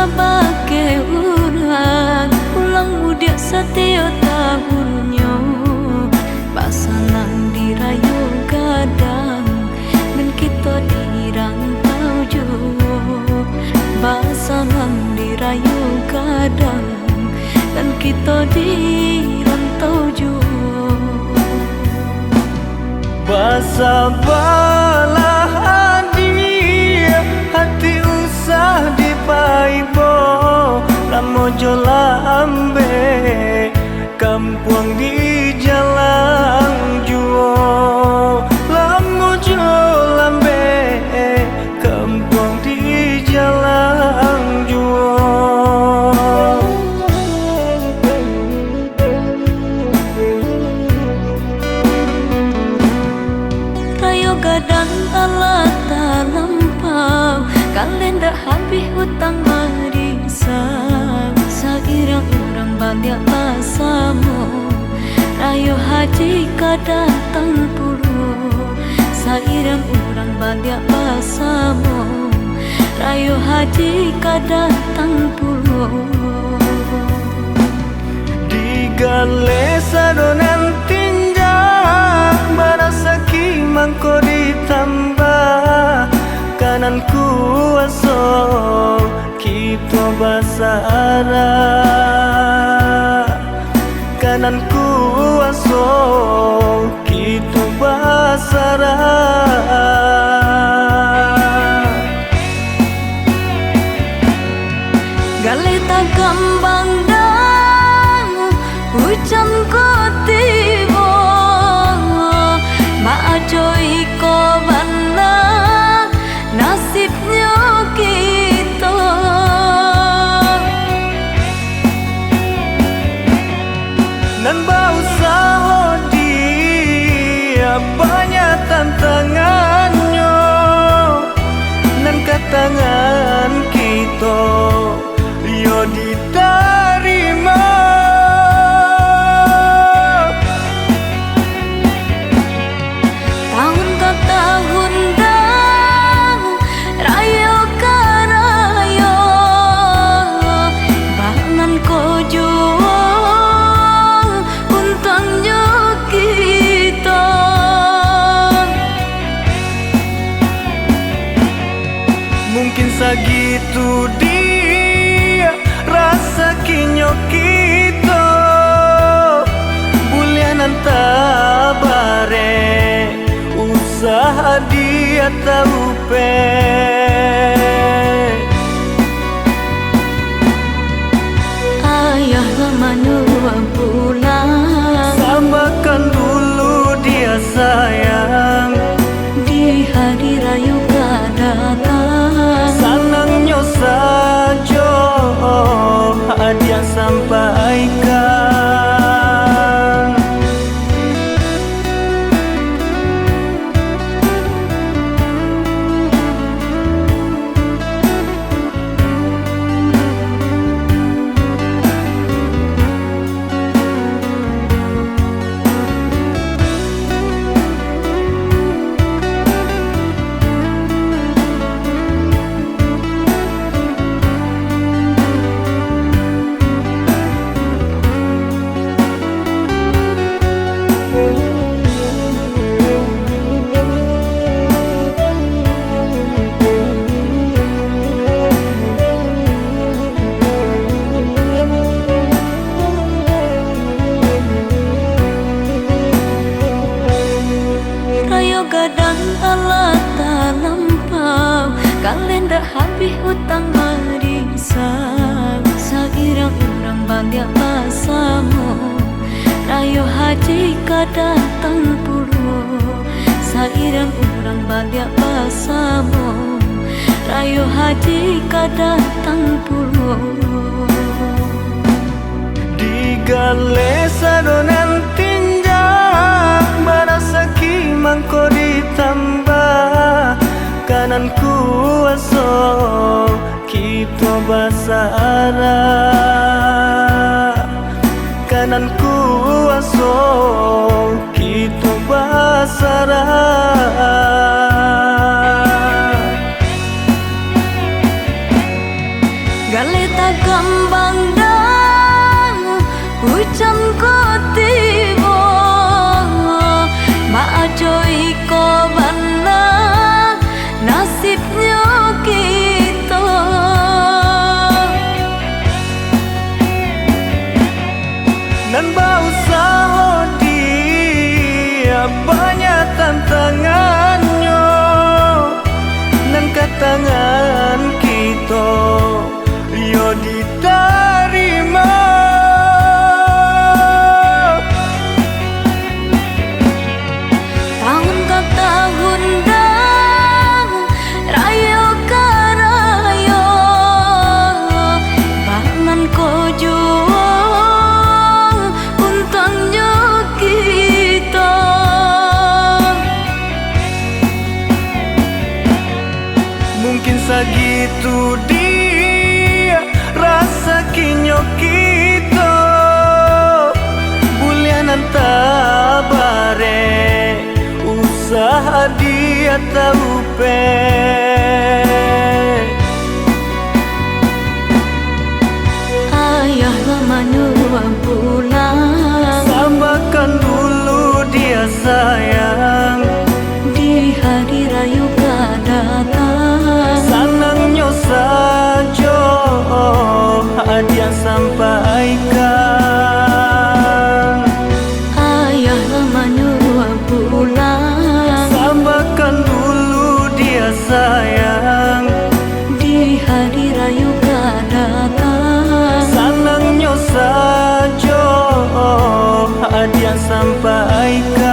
Bake ulang mudik setiap tahunnya, pasangan dirayu kadang dan kita dirantau jo. Pasangan dirayu kadang dan kita dirantau jo. Bersabarlah hadir, hati usah dipaibo, lamo jo lambe, kampung di jalan juo. Lamo jo lambe, kampung di jalan juo. Rayo gadang alat lampau, kalian dah habis hutang marisang. Sairang orang banyak pasamu, rayo haji kadatang puluh. Sairang orang banyak pasamu, rayo haji kadatang puluh. Digale sadonan tinjak, barasaki mangko ditambah, kanan kuaso kita basara, kanan kuaso kita basara. Gale tak gambang dang hujan ko tiba, maajoy ko banda nasibnya kita. Nan bau saho dia banyak tantangannya, nan katangan kita yo diterima. Tahun ke tahun dah rayo ke rayo, bangan ko jual untangnya kita. Mungkin segitu dia rasa kinyo kita, bulianan tabare usaha dia tahu pe. Ayah menua pulang, Samakan dulu dia sayang, di hari rayu kedatang. senangnya saja hadiah sampaikan. Rayo gadang alat lampau, kalian dah habis hutang marisang. Sairang orang banyak pasamu, rayo haji kadatang puluh. Sairang orang banyak pasamu, rayo haji kadatang puluh. Digale sadonan tinjak, barasaki mangko ditambah, kanan kanan kuasa kita basara, kanan kuasa kita basara. Galeta gambang dan hujan ko tiba, maajoi ko bana nasibnya kita. Nan bausaha dia banyak tantangannya, nan katangan kita yo diterima. Tahun ke tahun dan rayo ke rayo, bangan ko juang untungnya kita. Mungkin segitu dia rasa kinyo kita, bulianan tabare usaha dia taupe. Ayah lama nyuruh pulang, Sabarkan dulu dia sayang, di hari rayu gak datang. senangnya saja hadiah sampaikan. Ayah lama nyuruh pulang, Sabarkan dulu dia sayang, di hari rayu gak datang. senangnya saja hadiah sampaikan.